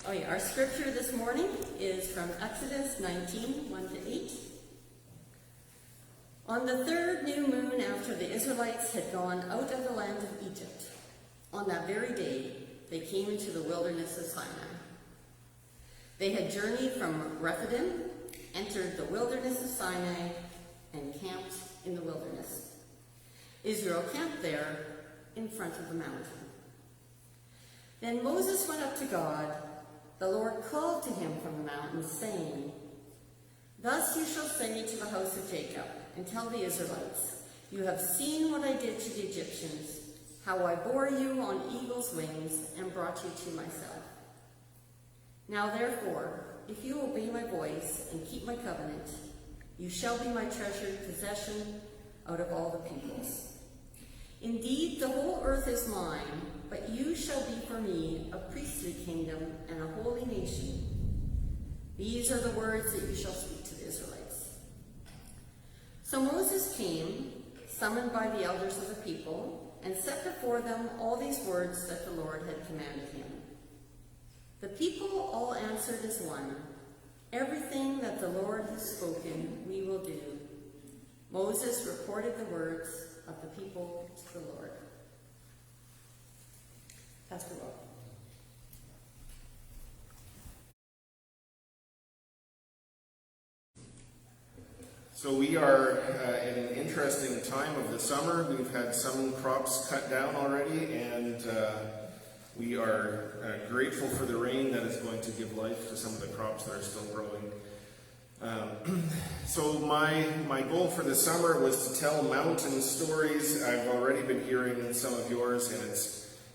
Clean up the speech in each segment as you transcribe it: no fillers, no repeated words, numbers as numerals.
Our scripture this morning is from Exodus 19, 1-8. On the third new moon after the Israelites had gone out of the land of Egypt, on that very day they came into the wilderness of Sinai. They had journeyed from Rephidim, entered the wilderness of Sinai, and camped in the wilderness. Israel camped there in front of the mountain. Then Moses went up to God. The Lord called to him from the mountain, saying, "Thus you shall say to the house of Jacob, and tell the Israelites, you have seen what I did to the Egyptians, how I bore you on eagle's wings and brought you to myself. Now therefore, if you obey my voice and keep my covenant, you shall be my treasured possession out of all the peoples. Indeed, the whole earth is mine, but you shall be for me a priestly kingdom and a holy nation. These are the words that you shall speak to the Israelites." So Moses came, summoned by the elders of the people, and set before them all these words that the Lord had commanded him. The people all answered as one, "Everything that the Lord has spoken, we will do." Moses reported the words of the people to the Lord. Pastor Rob. So we are in an interesting time of the summer. We've had some crops cut down already, and we are grateful for the rain that is going to give life to some of the crops that are still growing. So my goal for the summer was to tell mountain stories. I've already been hearing some of yours, and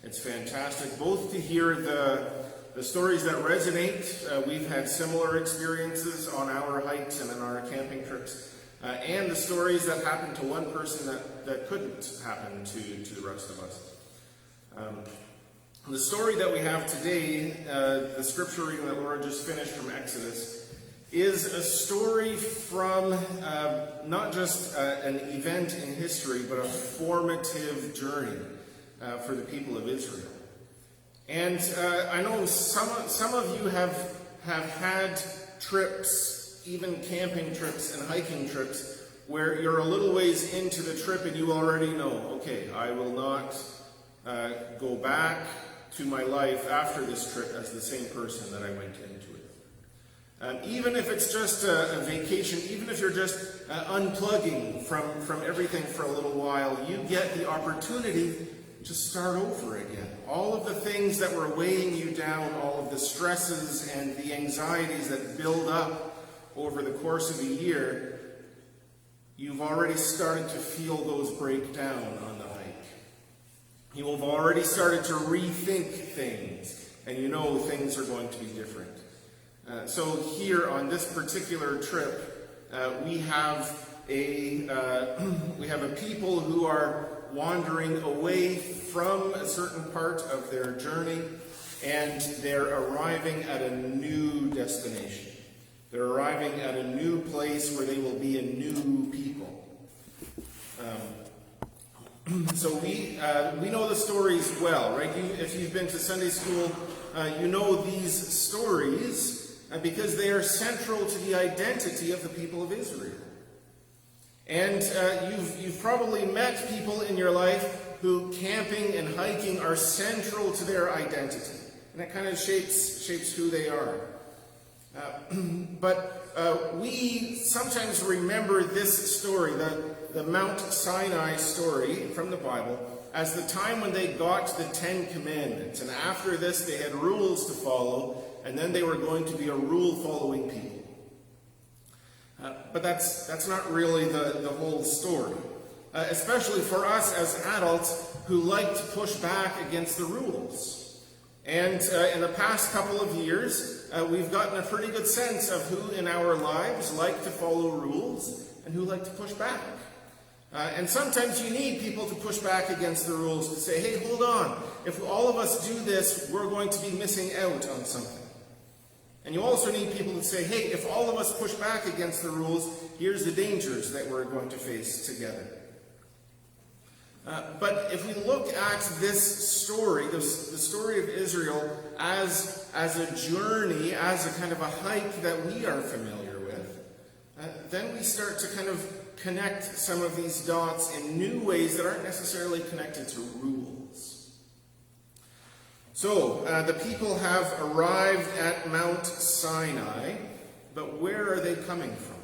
it's fantastic, both to hear the stories that resonate. We've had similar experiences on our hikes and in our camping trips, and the stories that happened to one person that couldn't happen to the rest of us. The story that we have today, the scripture reading that Laura just finished from Exodus, is a story from not just an event in history, but a formative journey for the people of Israel. And I know some of you have had trips, even camping trips and hiking trips, where you're a little ways into the trip and you already know, okay, I will not go back to my life after this trip as the same person that I went into it. Even if it's just a vacation, even if you're just unplugging from everything for a little while, you get the opportunity to start over again. All of the things that were weighing you down, all of the stresses and the anxieties that build up over the course of a year, you've already started to feel those break down on the hike. You have already started to rethink things, and you know things are going to be different. So here on this particular trip, we have a people who are wandering away from a certain part of their journey, and they're arriving at a new destination. They're arriving at a new place where they will be a new people. So we know the stories well, right? If you've been to Sunday school, you know these stories because they are central to the identity of the people of Israel. And you've probably met people in your life who camping and hiking are central to their identity. And it kind of shapes who they are. But we sometimes remember this story, the Mount Sinai story from the Bible, as the time when they got the 10 Commandments. And after this, they had rules to follow, and then they were going to be a rule-following people. But that's not really the whole story, especially for us as adults who like to push back against the rules. And in the past couple of years, we've gotten a pretty good sense of who in our lives like to follow rules and who like to push back. And sometimes you need people to push back against the rules to say, hey, hold on, if all of us do this, we're going to be missing out on something. And you also need people to say, hey, if all of us push back against the rules, here's the dangers that we're going to face together. But if we look at this story, the story of Israel, as as a journey, as a kind of a hike that we are familiar with, then we start to kind of connect some of these dots in new ways that aren't necessarily connected to rules. So, the people have arrived at Mount Sinai, but where are they coming from?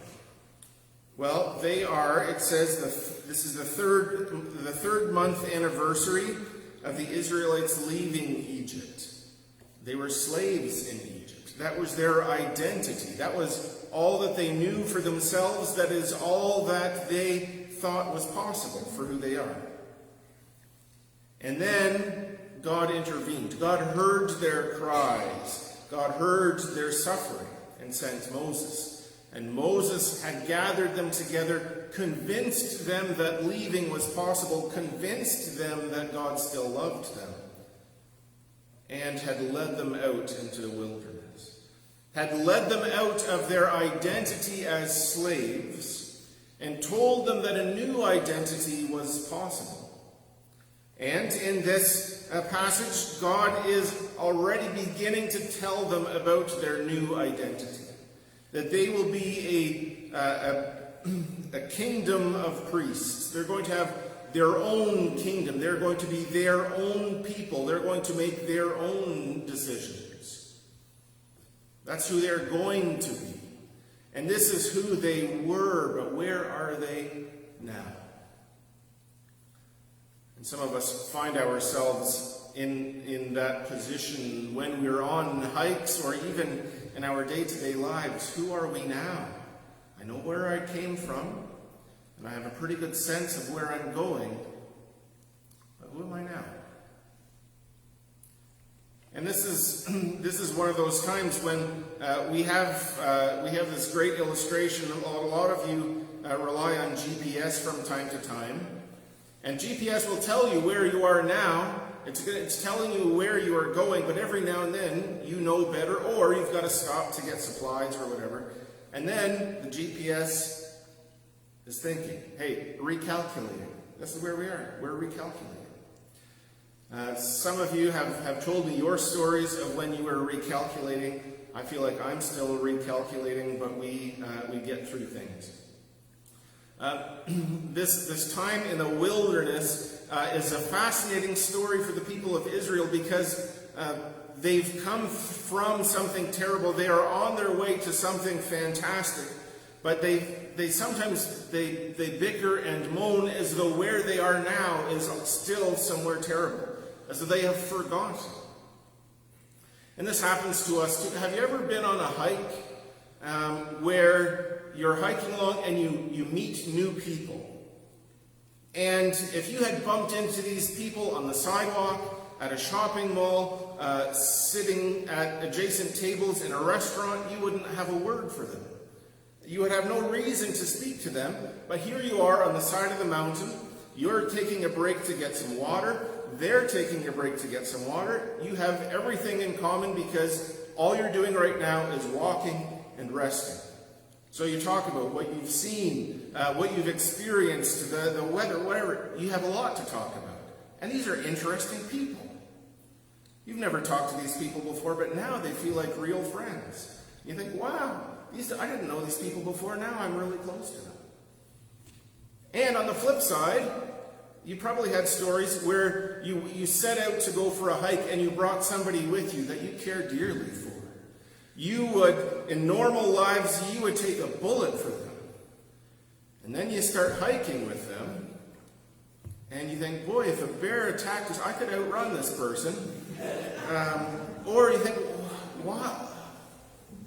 Well, they are, it says, this is the third month anniversary of the Israelites leaving Egypt. They were slaves in Egypt. That was their identity. That was all that they knew for themselves. That is all that they thought was possible for who they are. And then God intervened. God heard their cries. God heard their suffering and sent Moses. And Moses had gathered them together, convinced them that leaving was possible, convinced them that God still loved them, and had led them out into the wilderness. Had led them out of their identity as slaves, and told them that a new identity was possible. And in this passage, God is already beginning to tell them about their new identity. That they will be a kingdom of priests. They're going to have their own kingdom. They're going to be their own people. They're going to make their own decisions. That's who they're going to be. And this is who they were, but where are they now? And some of us find ourselves in that position when we're on hikes or even in our day-to-day lives. Who are we now? I know where I came from, and I have a pretty good sense of where I'm going, but who am I now? And this is one of those times when we have this great illustration. A lot of you rely on GPS from time to time, and GPS will tell you where you are now. It's telling you where you are going, but every now and then you know better, or you've got to stop to get supplies or whatever. And then the GPS is thinking, hey, recalculating. This is where we are. We're recalculating. Some of you have told me your stories of when you were recalculating. I feel like I'm still recalculating, but we get through things. This time in the wilderness is a fascinating story for the people of Israel because they've come from something terrible. They are on their way to something fantastic, but they sometimes bicker and moan as though where they are now is still somewhere terrible, as though they have forgotten. And this happens to us too. Have you ever been on a hike where you're hiking along and you meet new people? And if you had bumped into these people on the sidewalk, at a shopping mall, sitting at adjacent tables in a restaurant, you wouldn't have a word for them. You would have no reason to speak to them, but here you are on the side of the mountain. You're taking a break to get some water. They're taking a break to get some water. You have everything in common because all you're doing right now is walking and resting. So you talk about what you've seen, what you've experienced, the weather, whatever. You have a lot to talk about. And these are interesting people. You've never talked to these people before, but now they feel like real friends. You think, wow, I didn't know these people before. Now I'm really close to them. And on the flip side, you probably had stories where you set out to go for a hike and you brought somebody with you that you care dearly for. You would, in normal lives, you would take a bullet for them. And then you start hiking with them, and you think, boy, if a bear attacked us, I could outrun this person. Or you think, wow,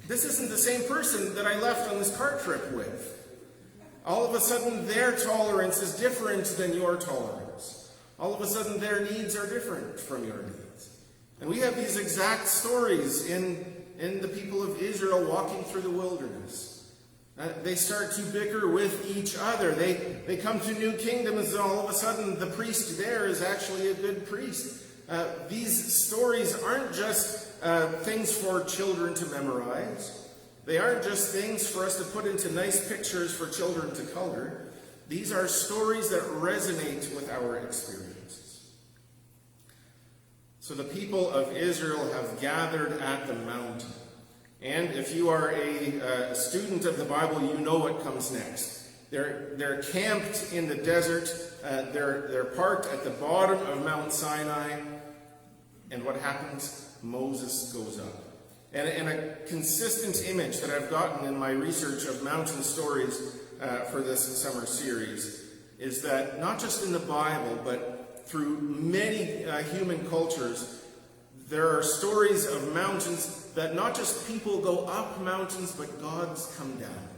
this isn't the same person that I left on this car trip with. All of a sudden, their tolerance is different than your tolerance. All of a sudden, their needs are different from your needs. And we have these exact stories in the people of Israel walking through the wilderness. They start to bicker with each other. They come to New Kingdom as all of a sudden the priest there is actually a good priest. These stories aren't just things for children to memorize. They aren't just things for us to put into nice pictures for children to color. These are stories that resonate with our experiences. So the people of Israel have gathered at the mountain. And if you are a student of the Bible, you know what comes next. They're camped in the desert. They're parked at the bottom of Mount Sinai. And what happens? Moses goes up. And a consistent image that I've gotten in my research of mountain stories for this summer series is that not just in the Bible, but through many human cultures, there are stories of mountains that not just people go up mountains, but gods come down.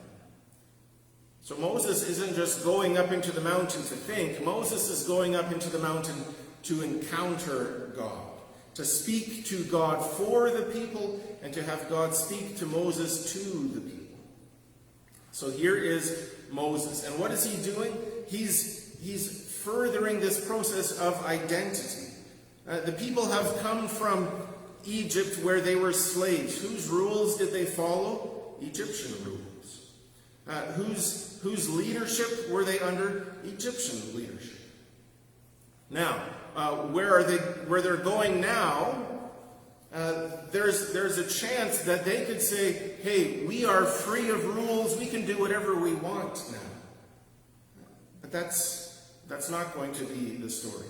So Moses isn't just going up into the mountain to think. Moses is going up into the mountain to encounter God, to speak to God for the people, and to have God speak to Moses to the people. So here is Moses. And what is he doing? He's furthering this process of identity. The people have come from Egypt where they were slaves. Whose rules did they follow? Egyptian rules. Whose leadership were they under? Egyptian leadership. Now, where they're going now, there's a chance that they could say, hey, we are free of rules, we can do whatever we want now. But that's not going to be the story.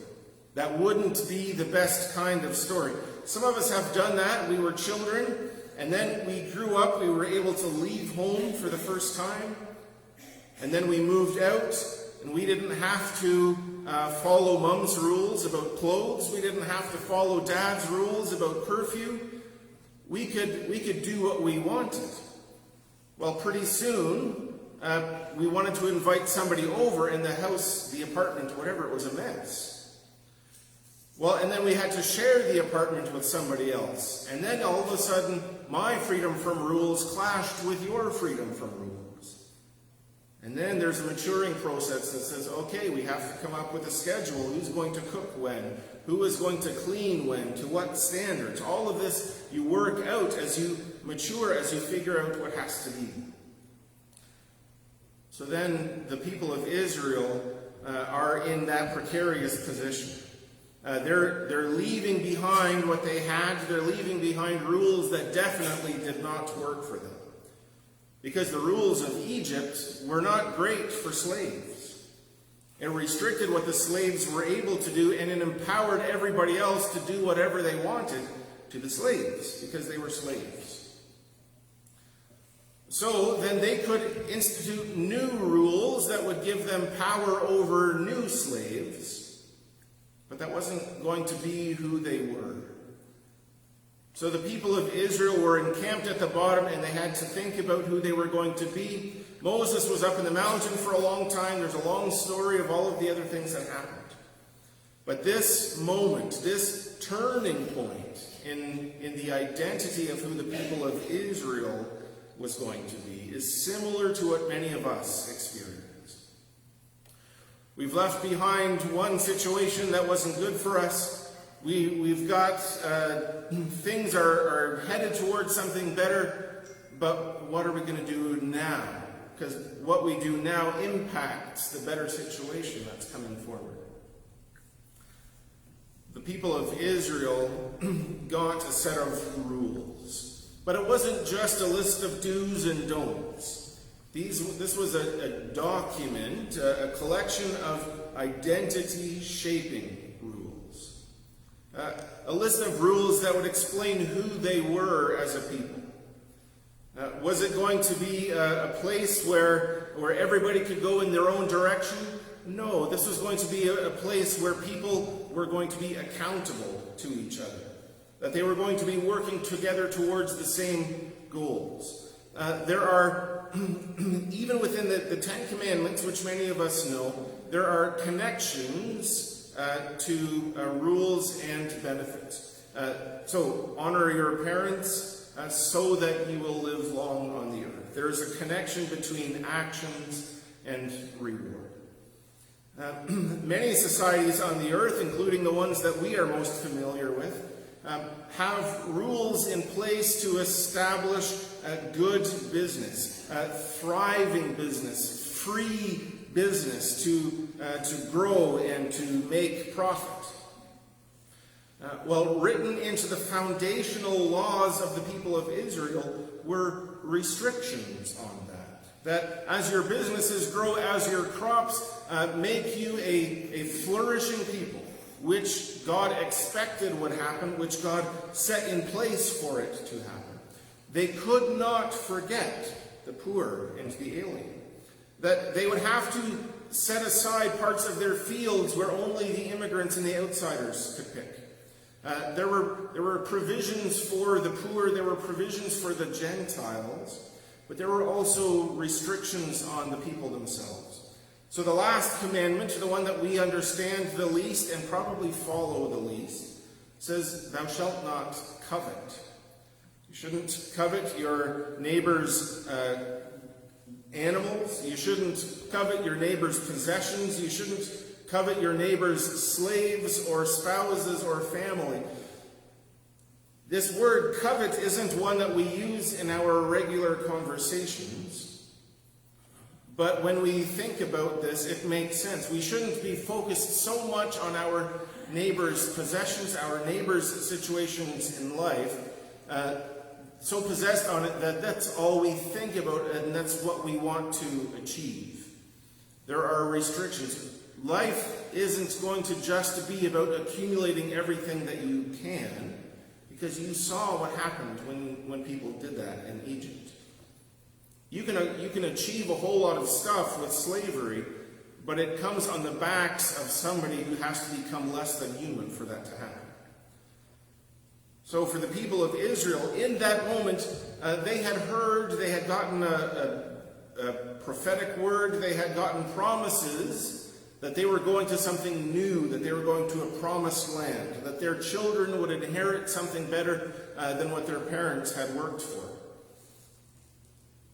That wouldn't be the best kind of story. Some of us have done that. We were children, and then we grew up, we were able to leave home for the first time, and then we moved out, and we didn't have to follow Mom's rules about clothes. We didn't have to follow Dad's rules about curfew. We could do what we wanted. Well, pretty soon, we wanted to invite somebody over, and the house, the apartment, whatever, it was a mess. Well, and then we had to share the apartment with somebody else. And then all of a sudden, my freedom from rules clashed with your freedom from rules. And then there's a maturing process that says, okay, we have to come up with a schedule. Who's going to cook when? Who is going to clean when? To what standards? All of this you work out as you mature, as you figure out what has to be. So then the people of Israel are in that precarious position. They're leaving behind what they had. They're leaving behind rules that definitely did not work for them. Because the rules of Egypt were not great for slaves. It restricted what the slaves were able to do, and it empowered everybody else to do whatever they wanted to the slaves, because they were slaves. So then they could institute new rules that would give them power over new slaves, but that wasn't going to be who they were. So the people of Israel were encamped at the bottom, and they had to think about who they were going to be. Moses was up in the mountain for a long time. There's a long story of all of the other things that happened. But this moment, this turning point in the identity of who the people of Israel was going to be is similar to what many of us experienced. We've left behind one situation that wasn't good for us. We've got things are headed towards something better, but what are we going to do now? Because what we do now impacts the better situation that's coming forward. The people of Israel got a set of rules, but it wasn't just a list of do's and don'ts. This was a document, a collection of identity-shaping rules. A list of rules that would explain who they were as a people. Was it going to be a place where everybody could go in their own direction? No, this was going to be a place where people were going to be accountable to each other. That they were going to be working together towards the same goals. There are, even within the Ten Commandments, which many of us know, there are connections to rules and benefits. So, honor your parents so that you will live long on the earth. There is a connection between actions and reward. Many societies on the earth, including the ones that we are most familiar with, have rules in place to establish good business, thriving business, free business to grow and to make profit. Written into the foundational laws of the people of Israel were restrictions on that. That as your businesses grow, as your crops make you a flourishing people, which God expected would happen, which God set in place for it to happen. They could not forget the poor and the alien. That they would have to set aside parts of their fields where only the immigrants and the outsiders could pick. There were provisions for the poor, there were provisions for the Gentiles, but there were also restrictions on the people themselves. So the last commandment, the one that we understand the least and probably follow the least, says, "Thou shalt not covet." You shouldn't covet your neighbor's animals. You shouldn't covet your neighbor's possessions. You shouldn't covet your neighbor's slaves or spouses or family. This word covet isn't one that we use in our regular conversations. But when we think about this, it makes sense. We shouldn't be focused so much on our neighbor's possessions, our neighbor's situations in life, so possessed on it that that's all we think about and that's what we want to achieve. There are restrictions. Life isn't going to just be about accumulating everything that you can, because you saw what happened when people did that in Egypt. You can achieve a whole lot of stuff with slavery, but it comes on the backs of somebody who has to become less than human for that to happen. So for the people of Israel, in that moment, they had heard, they had gotten a prophetic word, they had gotten promises that they were going to something new, that they were going to a promised land, that their children would inherit something better than what their parents had worked for.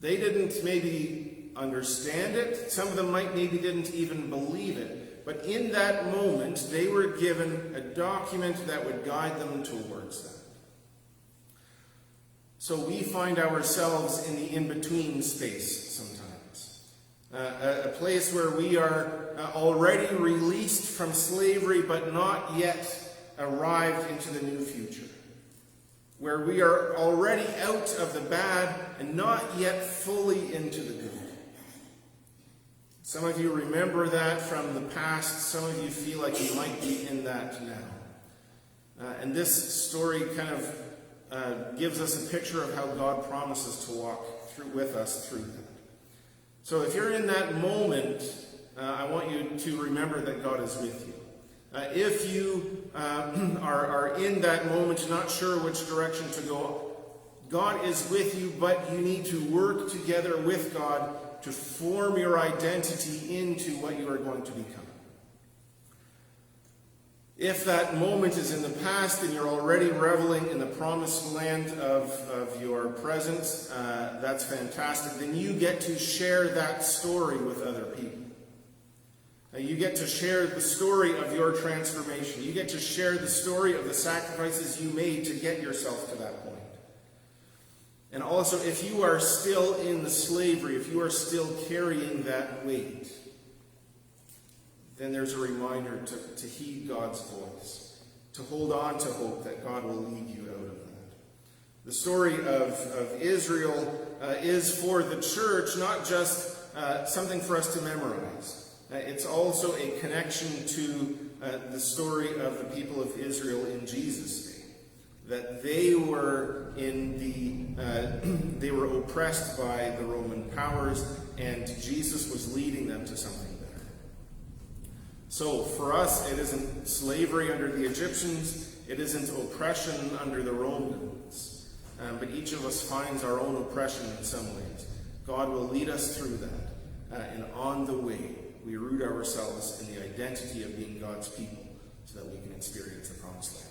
They didn't maybe understand it. Some of them maybe didn't even believe it. But in that moment, they were given a document that would guide them towards that. So we find ourselves in the in-between space sometimes. A place where we are already released from slavery, but not yet arrived into the new future. Where we are already out of the bad and not yet fully into the good. Some of you remember that from the past. Some of you feel like you might be in that now. And this story kind of gives us a picture of how God promises to walk with us through that. So if you're in that moment, I want you to remember that God is with you. If you are in that moment, not sure which direction to go, God is with you, but you need to work together with God to form your identity into what you are going to become. If that moment is in the past and you're already reveling in the promised land of your present, that's fantastic. Then you get to share that story with other people. You get to share the story of your transformation. You get to share the story of the sacrifices you made to get yourself to that point. And also, if you are still in the slavery, if you are still carrying that weight, then there's a reminder to heed God's voice, to hold on to hope that God will lead you out of that. The story of Israel is for the church not just something for us to memorize. It's also a connection to the story of the people of Israel in Jesus' day. That they were they were oppressed by the Roman powers, and Jesus was leading them to something better. So for us, it isn't slavery under the Egyptians, it isn't oppression under the Romans, but each of us finds our own oppression in some ways. God will lead us through that, and on the way, we root ourselves in the identity of being God's people so that we can experience the promised land.